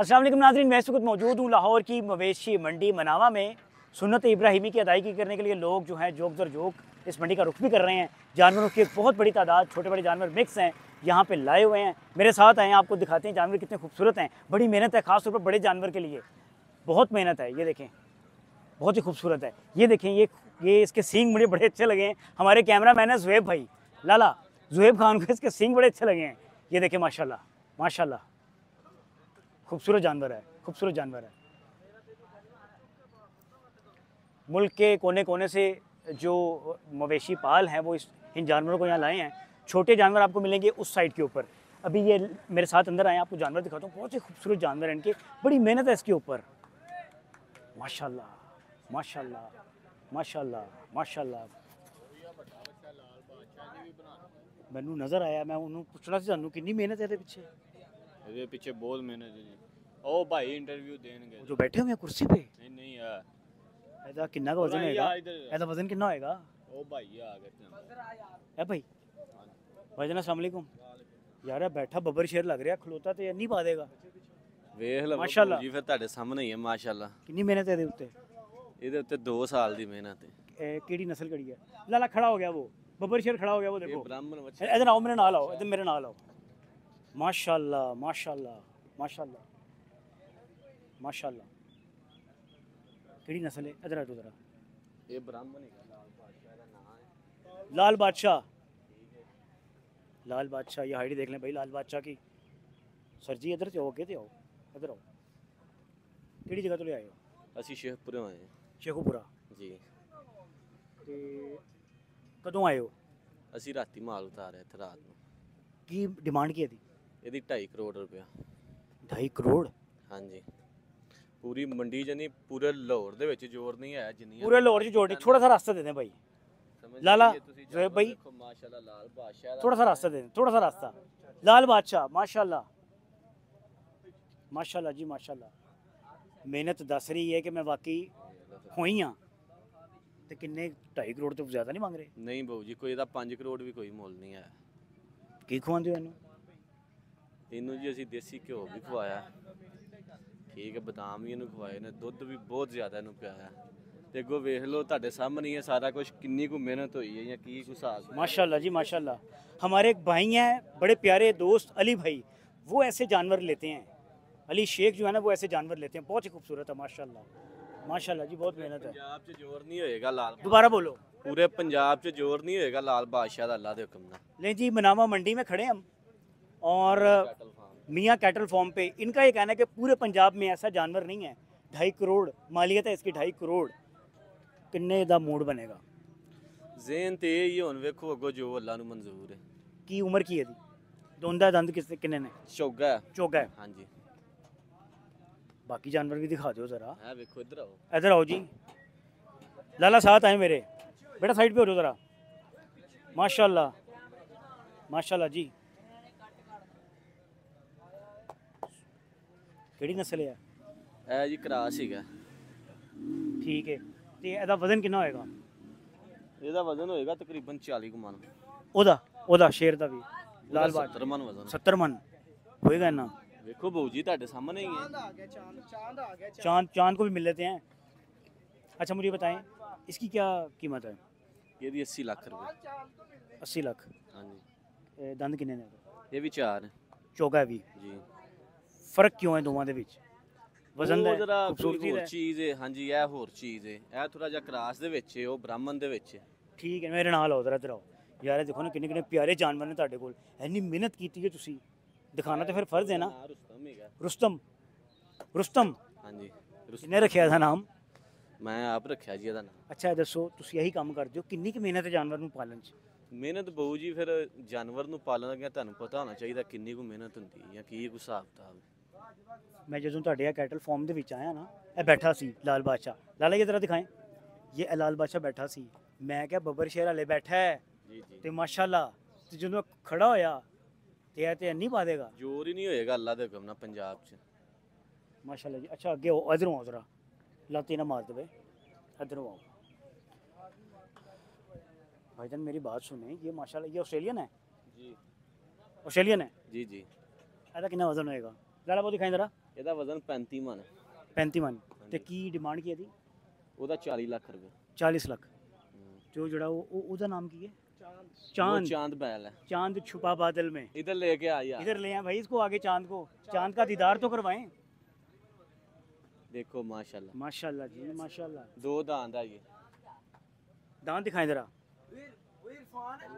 अस्सलाम वालेकुम नाज़रीन, मैं इस वक्त मौजूद हूँ लाहौर की मवेशी मंडी मनावा में। सुन्नत इब्राहिमी की अदायगी करने के लिए लोग जो हैं जोक दर जोक इस मंडी का रुख भी कर रहे हैं। जानवरों की एक बहुत बड़ी तादाद, छोटे बड़े जानवर मिक्स हैं, यहाँ पे लाए हुए हैं। मेरे साथ आए हैं, आपको दिखाते हैं जानवर कितने खूबसूरत हैं। बड़ी मेहनत है, ख़ास तौर पर बड़े जानवर के लिए बहुत मेहनत है। ये देखें, बहुत ही खूबसूरत है। ये देखें, ये इसके सींग मुझे बड़े अच्छे लगे हैं। हमारे कैमरा मैन है ज़ुहैब भाई, लाला ज़ुहैब खान को इसके सींग बड़े अच्छे लगे हैं। ये देखें, माशाल्लाह माशाल्लाह, खूबसूरत जानवर है, खूबसूरत जानवर है। मुल्क के कोने कोने से जो मवेशी पाल हैं वो इन जानवरों को यहाँ लाए हैं। छोटे जानवर आपको मिलेंगे उस साइड के ऊपर। अभी ये मेरे साथ अंदर आए, आपको जानवर दिखाता हूँ। बहुत ही खूबसूरत जानवर हैं इनके, बड़ी मेहनत है इसके ऊपर। माशाल्लाह माशाल्लाह माशाल्लाह माशाल्लाह। मैनू नज़र आया, मैं उन्होंने पुछना सी सानू कितनी मेहनत है पिछे। ਇਹਦੇ ਪਿੱਛੇ ਬਹੁਤ ਮਿਹਨਤ ਹੈ ਜੀ। ਉਹ ਭਾਈ ਇੰਟਰਵਿਊ ਦੇਣਗੇ जो बैठे हुए हैं कुर्सी पे, ਨਹੀਂ ਨਹੀਂ ਆ ਇਹਦਾ ਕਿੰਨਾ का वजन होएगा? ਇਹਦਾ वजन कितना होएगा? ਉਹ ਭਾਈ ਆ ਗਏ है भाई? भाईजान अस्सलाम वालेकुम। यार बैठा बब्बर शेर लग रहा, खलोता तो नहीं पा देगा। ਵੇਖ ਲਓ ਮਾਸ਼ਾਅੱਲਾ। ਜੀ ਫਿਰ ਤੁਹਾਡੇ ਸਾਹਮਣੇ ਹੀ ਹੈ ਮਾਸ਼ਾਅੱਲਾ। कितनी मेहनत है ਇਹਦੇ ਉੱਤੇ? ਇਹਦੇ ਉੱਤੇ 2 ਸਾਲ ਦੀ ਮਿਹਨਤ ਹੈ। केड़ी नस्ल कड़ी है? लाला खड़ा हो गया, वो बब्बर शेर खड़ा हो गया, वो ਇਹ देखो। ਬ੍ਰਾਹਮਣ ਬੱਚੇ इधर आओ, मेरे नाल आओ, इधर मेरे नाल आओ। माशाल्लाह माशाल्लाह माशाल्लाह माशाल्लाह। केड़ी नस्ल है? इधर आ तो जरा। ਇਹ ਬ੍ਰਾਹਮਣ ਹੈਗਾ ਲਾਲ ਬਾਦਸ਼ਾਹ ਦਾ ਨਾਮ ਹੈ। लाल बादशाह, लाल बादशाह। ये हाइडी देख लें भाई, लाल बादशाह की। सर जी इधर से आओ, कहते आओ, इधर आओ। केड़ी जगह तो ले आए हो? ਅਸੀਂ ਸ਼ੇਖਪੁਰੋਂ ਆਏ शेखुपुरा। ਜੀ। ते कदों आए हो? ਅਸੀਂ ਰਾਤੀ ਮਾਲ ਉਤਾਰਿਆ ਇੱਥੇ ਰਾਤ ਨੂੰ। की डिमांड की थी? ਇਹਦੀ 2.5 ਕਰੋੜ ਰੁਪਇਆ। 2.5 करोड़? ਹਾਂਜੀ ਪੂਰੀ ਮੰਡੀ ਚ ਨਹੀਂ, ਪੂਰੇ ਲਾਹੌਰ ਦੇ ਵਿੱਚ ਜ਼ੋਰ ਨਹੀਂ ਆਇਆ ਜਿੰਨੀ पूरे लाहौर से जोड़नी। थोड़ा सा रास्ता दे दें भाई, लाला ज़ुहैब भाई, ਮਾਸ਼ਾਅੱਲਾ ਲਾਲ ਬਾਦਸ਼ਾਹ ਦਾ थोड़ा सा रास्ता दे दें, थोड़ा सा रास्ता। लाल बादशाह माशाल्लाह माशाल्लाह जी माशाल्लाह। मेहनत दस रही है कि मैं वाकई होई हाँ। तो किन्ने 2.5 करोड़ तो ज़्यादा नहीं मांग रहे? ਨਹੀਂ ਬਾਊ ਜੀ, ਕੋਈ ਇਹਦਾ 5 ਕਰੋੜ ਵੀ ਕੋਈ ਮੁੱਲ ਨਹੀਂ ਹੈ। की खुआते हो इन्हों? ਇਹਨੂੰ ਜੀ ਅਸੀਂ ਦੇਸੀ ਘਿਓ ਵੀ ਖਵਾਇਆ, ਠੀਕ ਹੈ, ਬਦਾਮ ਵੀ ਇਹਨੂੰ ਖਵਾਏ ਨੇ, ਦੁੱਧ ਵੀ ਬਹੁਤ ਜ਼ਿਆਦਾ ਇਹਨੂੰ ਪਿਆਇਆ। ਤੇ ਅੱਗੋਂ ਵੇਖ ਲਓ ਤੁਹਾਡੇ ਸਾਹਮਣੇ ਹੀ ਹੈ ਸਾਰਾ ਕੁਝ, ਕਿੰਨੀ ਕੁ ਮਿਹਨਤ ਹੋਈ ਹੈ ਜਾਂ ਕੀ ਕੁ ਹਿਸਾਬ। माशाल्लाह जी माशाल्लाह। हमारे एक भाई हैं, बड़े प्यारे दोस्त अली भाई, वो ऐसे जानवर लेते हैं। अली शेख जो है ना, वो ऐसे जानवर लेते हैं। बहुत ही खूबसूरत है माशाल्लाह माशाल्लाह जी, बहुत मेहनत है। ਪੰਜਾਬ 'ਚ ਜ਼ੋਰ नहीं ਹੋਏਗਾ ਲਾਲ, दोबारा बोलो। ਪੂਰੇ ਪੰਜਾਬ 'ਚ ਜ਼ੋਰ ਨਹੀਂ ਹੋਏਗਾ ਲਾਲ ਬਾਦਸ਼ਾਹ ਦਾ ਅੱਲਾ ਦੇ ਹੁਕਮ ਨਾਲ। नहीं जी, मनावा मंडी में खड़े हैं हम, और मियाँ कैटल फार्म पे। इनका ये कहना है कि पूरे पंजाब में ऐसा जानवर नहीं है। 2.5 करोड़ मालियत है इसकी, 2.5 करोड़। किन्ने दा मूड बनेगा? ਜ਼ੇਨ ਤੇ ਇਹ ਹੀ ਹੁਣ ਵੇਖੋ ਅੱਗੋਂ ਜੋ ਅੱਲਾ ਨੂੰ ਮਨਜ਼ੂਰ ਹੈ। की उम्र की है दी? दोंदा दंद किन्ने ने? ਚੌਗਾ चौगा है। ਹਾਂਜੀ, बाकी जानवर भी दिखा दो ज़रा। ਇਹ ਵੇਖੋ ਇੱਧਰ ਆਓ। इधर आओ जी, लाला साथ आए मेरे। बेटा साइड पे हो जाओ ज़रा। माशाल्लाह माशाल्लाह जी। केड़ी नस्ल है? ਇਹ ਜੀ ਕਰਾਸ ਸੀਗਾ। ठीक है। तो ਇਹਦਾ वजन कितना होएगा? ਇਹਦਾ ਵਜ਼ਨ ਹੋਏਗਾ ਤਕਰੀਬਨ 40 ਕੁ ਮਣ। ਉਹਦਾ ਸ਼ੇਰ ਦਾ ਵੀ ਲਾਲ ਬਾਦ 70 ਮਣ ਵਜ਼ਨ 70 मन होएगा ना? ਵੇਖੋ ਬਾਊ ਜੀ ਤੁਹਾਡੇ ਸਾਹਮਣੇ ਹੀ ਹੈ। चांद को भी मिल लेते हैं। अच्छा मुझे बताएं, इसकी क्या कीमत है? ਇਹਦੀ 80 ਲੱਖ ਰੁਪਏ। 80 लाख। ਹਾਂਜੀ दंद किन्ने ने? ਇਹ ਵੀ 4 चौगा भी। ਜੀ। फर्क क्यों है दोवां दे विच? वजन ਉਹ दा, ਜ਼ਰਾ खूबसूरती ਹੋਰ दा? ਚੀਜ਼ ਹੈ। ਹਾਂਜੀ ਇਹ ਹੋਰ ਚੀਜ਼ ਹੈ। ਇਹ ਥੋੜਾ ਜਿਹਾ ਕਰਾਸ ਦੇ ਵਿੱਚ ਹੈ, ਉਹ ਬ੍ਰਾਹਮਣ ਦੇ ਵਿੱਚ ਹੈ। ठीक है, मेरे नाल आओ जरा, इधर आओ यार। देखो ना किन्ने किन्ने प्यारे जानवर ने तुहाडे कोल। इन्नी मेहनत कीती है तुसी, दिखाना तो फिर फर्ज है ना। ਨਾਂ ਰੁਸਤਮ ਹੈਗਾ। रुस्तम, रुस्तम ਹਾਂਜੀ ਰੁਸਤਮ किन्ने रखिया दा नाम? ਮੈਂ ਆਪ ਰੱਖਿਆ ਜੀ ਇਹਦਾ ਨਾਮ। अच्छा दसो, तुसी यही काम करदे हो? किन्नी की मेहनत है जानवर नूं पालन च? ਮਿਹਨਤ ਬਾਊ ਜੀ ਫਿਰ ਜਾਨਵਰ ਨੂੰ ਪਾਲਣ ਲੱਗਿਆ ਤੁਹਾਨੂੰ ਪਤਾ ਹੋਣਾ ਚਾਹੀਦਾ ਕਿੰਨੀ ਕੁ ਮਿਹਨਤ ਹੁੰਦੀ ਹੈ ਜਾਂ ਕੀ ਕੁ ਹਿਸਾਬ ਕਿਤਾਬ। मैं जो ਤੁਹਾਡੇ ਆ कैटल फार्म ਦੇ ਵਿੱਚ ਆਇਆ ਨਾ, ਇਹ ਬੈਠਾ ਸੀ ਲਾਲ ਬਾਦਸ਼ਾਹ। ਲਾਲਾ ये जरा दिखाएं, ये लाल बादशाह बैठा सी। मैं क्या बब्बर शेर हले बैठा है ਜੀ ਜੀ ਤੇ ਮਾਸ਼ਾਅੱਲਾ। ਤੇ ਜਦੋਂ ਖੜਾ ਹੋਇਆ ਤੇ ਇਹ ਤੇ ਨਹੀਂ ਪਾ ਦੇਗਾ ਜ਼ੋਰ ਹੀ ਨਹੀਂ ਹੋਏਗਾ ਅੱਲਾ ਦੇ ਹੁਕਮ ਨਾਲ ਪੰਜਾਬ 'ਚ। माशाल्लाह जी। अच्छा आगे आओ, इधर आओ जरा, लाती ना मार दे। इधर आओ भाईजान, मेरी बात सुने। ये माशाल्लाह ये ऑस्ट्रेलियन है? जी ऑस्ट्रेलियन है। जी जी। ऐसा कितना वजन होएगा? ज़रा वो दिखाएं ज़रा। ਇਹਦਾ ਵਜ਼ਨ 35 ਮਣ 35 मन ਤੇ ਕੀ ਡਿਮਾਂਡ ਕੀ ਹੈ ਇਹਦੀ? ਉਹਦਾ 40 ਲੱਖ ਰੁਪਏ 40 ਲੱਖ। ਜੋ ਜਿਹੜਾ ਉਹਦਾ ਨਾਮ ਕੀ है? वो चांद। चांद बैल है। चांद छुपा बादल में। इधर लेके आ यार, इधर ले आए भाई इसको आगे, चांद को, चांद का दीदार तो करवाएं। देखो माशाल्लाह माशाल्लाह जी माशाल्लाह। 2 दांत है ये। दांत दिखाएं जरा।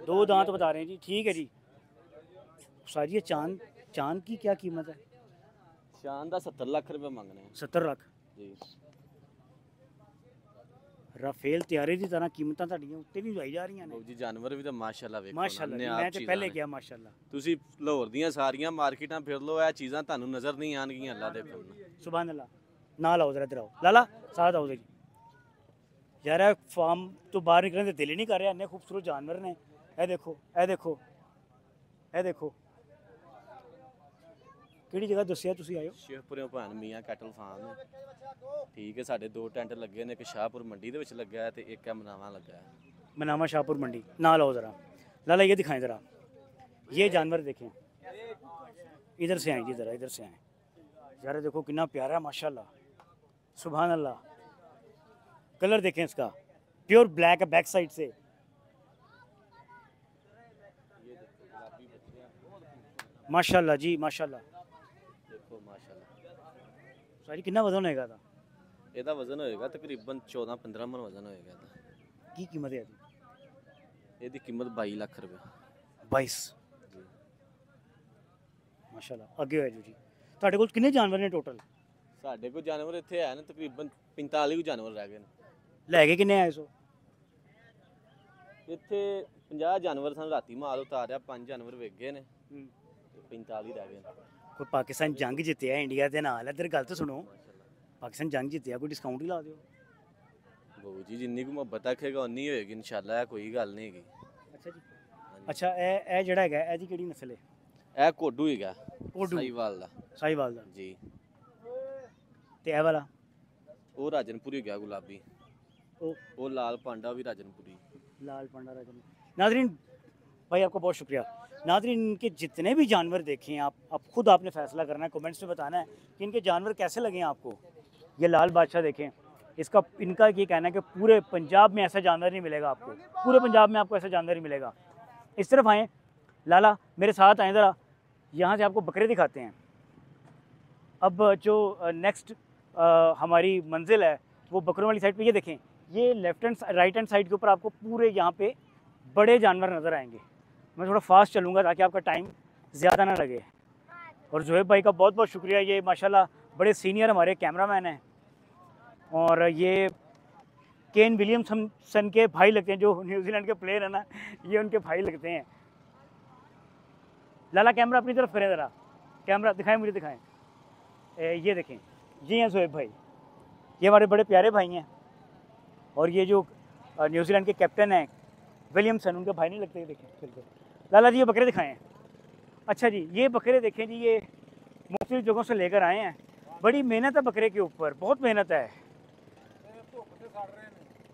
2 दांत बता रहे हैं जी, ठीक है जी। सारी ये चांद की क्या कीमत है? चांद का 70 लाख रुपए मांगने हैं 70 ਲੱਖ जी। ਰਾਫੇਲ ਤਿਆਰੇ ਦੀ ਤਰ੍ਹਾਂ ਕੀਮਤਾਂ ਤੁਹਾਡੀਆਂ ਉੱਤੇ ਵੀ ਜਾਈ ਜਾ ਰਹੀਆਂ ਨੇ। ਬਾਊ ਜੀ ਜਾਨਵਰ ਵੀ ਤਾਂ ਮਾਸ਼ਾਅੱਲਾ ਵੇਖੋ ਮਾਸ਼ਾਅੱਲਾ ਜੀ, ਨਾ, ਮੈਂ ਤੇ ਪਹਿਲੇ ਕਿਹਾ ਮਾਸ਼ਾਅੱਲਾ। ਤੁਸੀਂ ਲਾਹੌਰ ਦੀਆਂ ਸਾਰੀਆਂ ਮਾਰਕੀਟਾਂ ਫਿਰ ਲਓ, ਇਹ ਚੀਜ਼ਾਂ ਤੁਹਾਨੂੰ ਨਜ਼ਰ ਨਹੀਂ ਆਣਗੀਆਂ ਅੱਲਾ ਦੇ ਫਜ਼ਲ। ਸੁਭਾਨ ਅੱਲਾ। ਨਾਲ ਆਓ ਜ਼ਰਾ, ਇੱਧਰ ਆਓ ਲਾਲਾ, ਸਾਥ ਆਓ ਜੀ। ਯਾਰ ਇਹ ਫਾਰਮ ਤੋਂ ਬਾਹਰ ਨਿਕਲਣ ਦੇ ਦਿਲ ਹੀ ਨਹੀਂ ਕਰ ਰਿਹਾ, ਇੰਨੇ ਖੂਬਸੂਰਤ ਜਾਨਵਰ ਨੇ। ਇਹ ਦੇਖੋ ਇਹ ਦੇਖੋ ਇਹ ਦੇਖੋ। ਕਿਹੜੀ ਜਗ੍ਹਾ ਦੱਸਿਆ ਤੁਸੀਂ ਆਇਓ? ਸ਼ੇਖਪੁਰਿਓਂ ਭਾਨ ਮੀਆਂ ਕੈਟਲ ਫਾਰਮ ਹੈ, ਠੀਕ ਹੈ। ਸਾਡੇ 2 ਟੈਂਟ ਲੱਗੇ ਨੇ, ਇੱਕ ਸ਼ਾਹਪੁਰ ਮੰਡੀ ਦੇ ਵਿੱਚ ਲੱਗਾ ਹੈ ਤੇ ਇੱਕ ਹੈ ਮਨਾਵਾ ਲੱਗਾ है। मनामा शाहपुर मंडी। ना लो ज़रा लाला, ये दिखाएं ज़रा, ये जानवर देखें। इधर से आए जी, ज़रा इधर से आए यार। देखो कितना प्यारा है माशाल्लाह, सुभान अल्लाह। कलर देखें इसका, प्योर ब्लैक है बैक साइड से। माशाल्लाह जी माशाल्लाह। देखो माशाल्लाह। सारी कितना वजन होएगा था? ਇਹਦਾ ਵਜ਼ਨ ਹੋਏਗਾ ਤਕਰੀਬਨ 14-15 ਮਣ ਵਜ਼ਨ ਹੋਏਗਾ ਇਹਦਾ। की कीमत है ਇਹਦੀ ਕੀਮਤ 22 ਲੱਖ ਰੁਪਏ। 22 माशाल्लाह। आगे हो जी। ਤੁਹਾਡੇ ਕੋਲ ਕਿੰਨੇ ਜਾਨਵਰ ਨੇ ਟੋਟਲ? ਸਾਡੇ ਕੋਲ ਜਾਨਵਰ ਇੱਥੇ ਹੈ ਨੇ ਤਕਰੀਬਨ 45 ਕੁ ਜਾਨਵਰ ਰਹਿ ਗਏ ਨੇ। ਲੈ ਕੇ ਕਿੰਨੇ ਆਏ ਸੋ? ਇੱਥੇ 50 ਜਾਨਵਰ ਸਨ, ਰਾਤੀ ਮਾਲ ਉਤਾਰਿਆ, 5 ਜਾਨਵਰ ਵਿਕ ਗਏ ਨੇ, 45 ਰਹਿ ਗਏ ਨੇ। ਕੋਈ ਪਾਕਿਸਤਾਨ ਜੰਗ ਜਿੱਤਿਆ ਇੰਡੀਆ ਦੇ ਨਾਲ, ਇੱਧਰ ਗੱਲ ਤਾਂ ਸੁਣੋ। ਪਾਕਿਸਤਾਨ ਜੰਗ ਜਿੱਤਿਆ, ਕੋਈ ਡਿਸਕਾਊਂਟ ਹੀ ਲਾ ਦਿਓ। ਬਾਊ ਜੀ ਜਿੰਨੀ ਕੁ ਮੁਹੱਬਤ ਰੱਖੇਗਾ ਉਨੀ ਹੋਏਗੀ ਇਨਸ਼ਾਅੱਲਾ, ਇਹ ਕੋਈ ਗੱਲ ਨਹੀਂ ਹੈਗੀ। ਅੱਛਾ ਜੀ। ਅੱਛਾ ਇਹ ਜਿਹੜਾ ਹੈਗਾ ਇਹਦੀ ਕਿਹੜੀ ਨਸਲ ਹੈ? ਇਹ ਕੋਡੂ ਹੈਗਾ, ਕੋਡੂ ਸਾਹੀਵਾਲ ਦਾ ਸਾਹੀਵਾਲ ਦਾ ਜੀ। ਤੇ ਇਹ ਵਾਲਾ ਉਹ ਰਾਜਨਪੁਰੀ ਹੋ ਗਿਆ ਗੁਲਾਬੀ, ਉਹ ਲਾਲ ਪਾਂਡਾ भी राजनपुरी। लाल पांडा राजन। नाजरीन भाई आपका बहुत शुक्रिया। नाजरीन इनके जितने भी जानवर देखें आप खुद आपने फ़ैसला करना है, कमेंट्स में बताना है कि इनके जानवर कैसे लगे हैं आपको। ये लाल बादशाह देखें, इसका इनका ये कहना है कि पूरे पंजाब में ऐसा जानवर नहीं मिलेगा आपको, पूरे पंजाब में आपको ऐसा जानवर नहीं मिलेगा। इस तरफ आएँ लाला, मेरे साथ आएँ ज़रा, यहाँ से आपको बकरे दिखाते हैं। अब जो नेक्स्ट हमारी मंजिल है वो बकरों वाली साइड पे। ये देखें, ये left hand right hand side के ऊपर आपको पूरे यहाँ पे बड़े जानवर नज़र आएंगे। मैं थोड़ा फास्ट चलूँगा ताकि आपका टाइम ज़्यादा ना लगे। और जोहेब भाई का बहुत बहुत शुक्रिया, ये माशाल्लाह बड़े सीनियर हमारे कैमरामैन हैं। और ये केन विलियमसन के भाई लगते हैं, जो न्यूजीलैंड के प्लेयर हैं ना, ये उनके भाई लगते हैं। लाला कैमरा अपनी तरफ करें ज़रा, कैमरा दिखाएं, मुझे दिखाएं। ये देखें, जी हैं जोहेब भाई, ये हमारे बड़े प्यारे भाई हैं। और ये जो न्यूजीलैंड के कैप्टन हैं विलियमसन, उनके भाई नहीं लगते। देखें बिल्कुल। लाला जी ये बकरे दिखाएं। अच्छा जी, ये बकरे देखें जी, ये मुख्तलिफ जगहों से लेकर आए हैं। बड़ी मेहनत है बकरे के ऊपर, बहुत मेहनत है।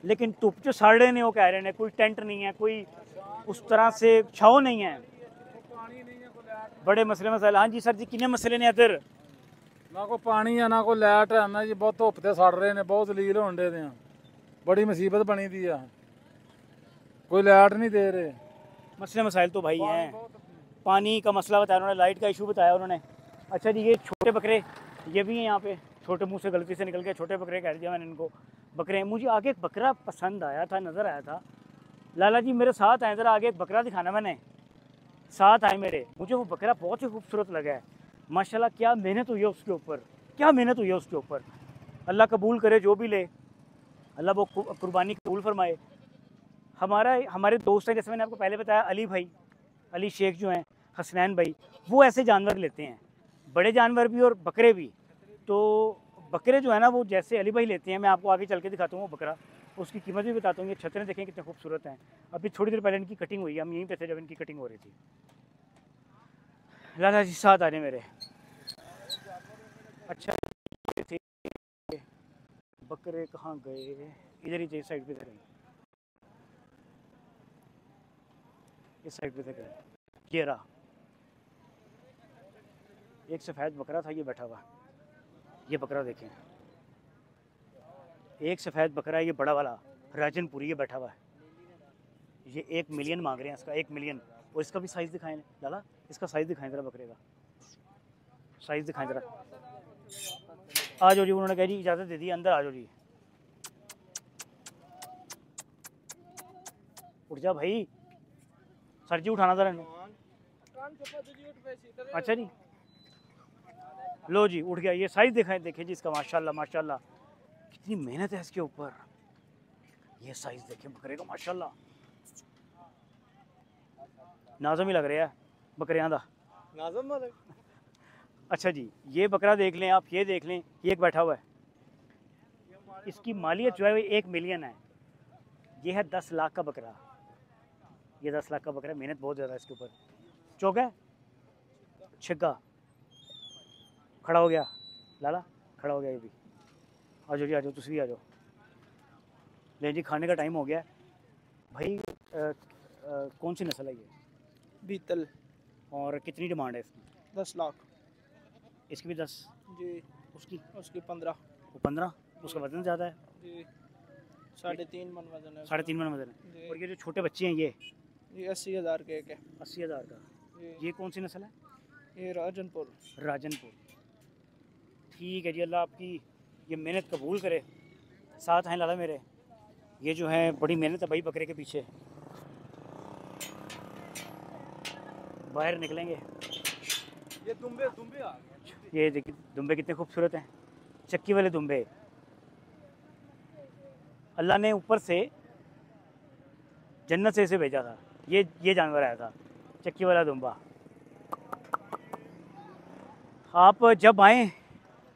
लेकिन धुप जो साड़ रहे ने वो कह रहे हैं, कोई टेंट नहीं है, कोई उस तरह से छाव नहीं है, बड़े मसले मसाइल। हाँ जी सर जी, कितने मसले ने इधर? ना कोई पानी है ना कोई लाइट है ना जी, बहुत धुप ते सड़ रहे ने, बहुत जलील होने दे हैं, बड़ी मुसीबत बनी दी है, कोई लाइट नहीं दे रहे। मसले मसाइल तो भाई हैं, पानी का मसला बताया उन्होंने, लाइट का इशू बताया उन्होंने। अच्छा जी, ये छोटे बकरे ये भी हैं यहाँ पे, छोटे मुंह से गलती से निकल गए, छोटे बकरे कह दिया मैंने इनको, बकरे। मुझे आगे एक बकरा पसंद आया था, नज़र आया था। लाला जी मेरे साथ आए ज़रा, आगे एक बकरा दिखाना, मैंने साथ आए मेरे, मुझे वो बकरा बहुत ही खूबसूरत लगा है माशाल्लाह। क्या मेहनत हुई है उसके ऊपर, क्या मेहनत हुई है उसके ऊपर। अल्लाह कबूल करे जो भी ले, अल्लाह वो कुर्बानी कबूल फरमाए। हमारे दोस्त हैं, जैसे मैंने आपको पहले बताया, अली भाई, अली शेख जो हैं, हसनैन भाई, वो ऐसे जानवर लेते हैं, बड़े जानवर भी और बकरे भी। तो बकरे जो है ना, वो जैसे अली भाई लेते हैं, मैं आपको आगे चल के दिखाता हूँ वो बकरा, उसकी कीमत भी बताता हूँ। ये छतरें देखें कितने खूबसूरत हैं। अभी थोड़ी देर पहले इनकी कटिंग हुई है, हम यहीं पे थे जब इनकी कटिंग हो रही थी। लाला जी साथ आ रहे मेरे। अच्छा ये थे बकरे, कहाँ गए? इधर ही थे, साइड पे थे, इस साइड पे थे। ये रहा, एक सफ़ेद बकरा था, ये बैठा हुआ, ये बकरा देखें, एक सफ़ेद बकरा है, ये बड़ा वाला राजनपुरी, ये बैठा हुआ है। ये 1 मिलियन मांग रहे हैं इसका, 1 मिलियन। और इसका भी साइज़ दिखाएं लाला, इसका साइज़ दिखाएं ज़रा, बकरे का साइज़ दिखाएं ज़रा। आ जाओ जी, उन्होंने कहा जी इजाज़त दे दी, अंदर आ जाओ जी। उठ जा भाई, सर जी उठाना ज़रा। अच्छा जी, लो जी उठ गया। ये साइज़ दिखाएं, देखें जी इसका, माशाल्लाह माशाल्लाह, कितनी मेहनत है इसके ऊपर। ये साइज़ देखें बकरे का, माशाल्लाह नाज़म ही लग रहा है बकरियां दा। नाज़म वाले अच्छा जी, ये बकरा देख लें आप, ये देख लें, ये एक बैठा हुआ है, इसकी मालियत जो है वो 1 मिलियन है। ये है 10 लाख का बकरा, ये 10 लाख का बकरा है। मेहनत बहुत ज़्यादा है इसके ऊपर। चौका छिक्का खड़ा हो गया लाला, खड़ा हो गया ये भी। आ जाओ जी, आ जाओ, तुम भी आ जाओ। ले जी, खाने का टाइम हो गया है भाई। कौन सी नस्ल है ये, बीतल? और कितनी डिमांड है इसकी? 10 लाख इसकी भी 10, जी। उसकी उसकी 15 वो 15, उसका वजन ज़्यादा है, जी। 3.5 मन वजन है 3.5 मन वजन है। जी। और ये जो छोटे बच्चे हैं ये 80,000 के एक है 80,000 का। जी। ये कौन सी नस्ल है? ये राजनपुर। राजनपुर। ठीक है जी, अल्लाह आपकी ये मेहनत कबूल करे। साथ हैं लाला मेरे, ये जो है बड़ी मेहनत है भाई बकरे के पीछे। बाहर निकलेंगे, ये दुम्बे आ गए। ये देखिए दुम्बे कितने खूबसूरत हैं, चक्की वाले दुम्बे। अल्लाह ने ऊपर से जन्नत से इसे भेजा था, ये जानवर आया था, चक्की वाला दुम्बा। आप जब आएँ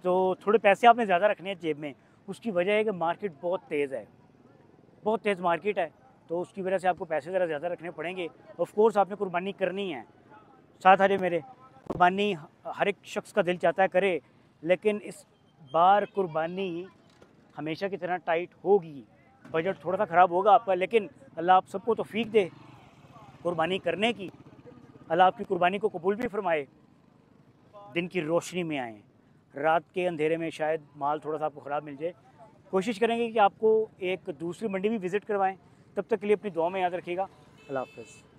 तो थोड़े पैसे आपने ज़्यादा रखने हैं जेब में। उसकी वजह है कि मार्केट बहुत तेज़ है, बहुत तेज़ मार्केट है, तो उसकी वजह से आपको पैसे ज़रा ज़्यादा रखने पड़ेंगे। ऑफ कोर्स आपने कुर्बानी करनी है। साथ आ जाए मेरे, कुर्बानी हर एक शख्स का दिल चाहता है करे, लेकिन इस बार कुर्बानी हमेशा की तरह टाइट होगी। बजट थोड़ा सा ख़राब होगा आपका, लेकिन अल्लाह आप सबको तौफीक दे कुर्बानी करने की। अल्लाह आपकी कुर्बानी को कबूल भी फरमाए। दिन की रोशनी में आएँ, रात के अंधेरे में शायद माल थोड़ा सा आपको ख़राब मिल जाए। कोशिश करेंगे कि आपको एक दूसरी मंडी भी विज़िट करवाएं। तब तक के लिए अपनी दुआ में याद रखिएगा। अल्लाह हाफ़िज़।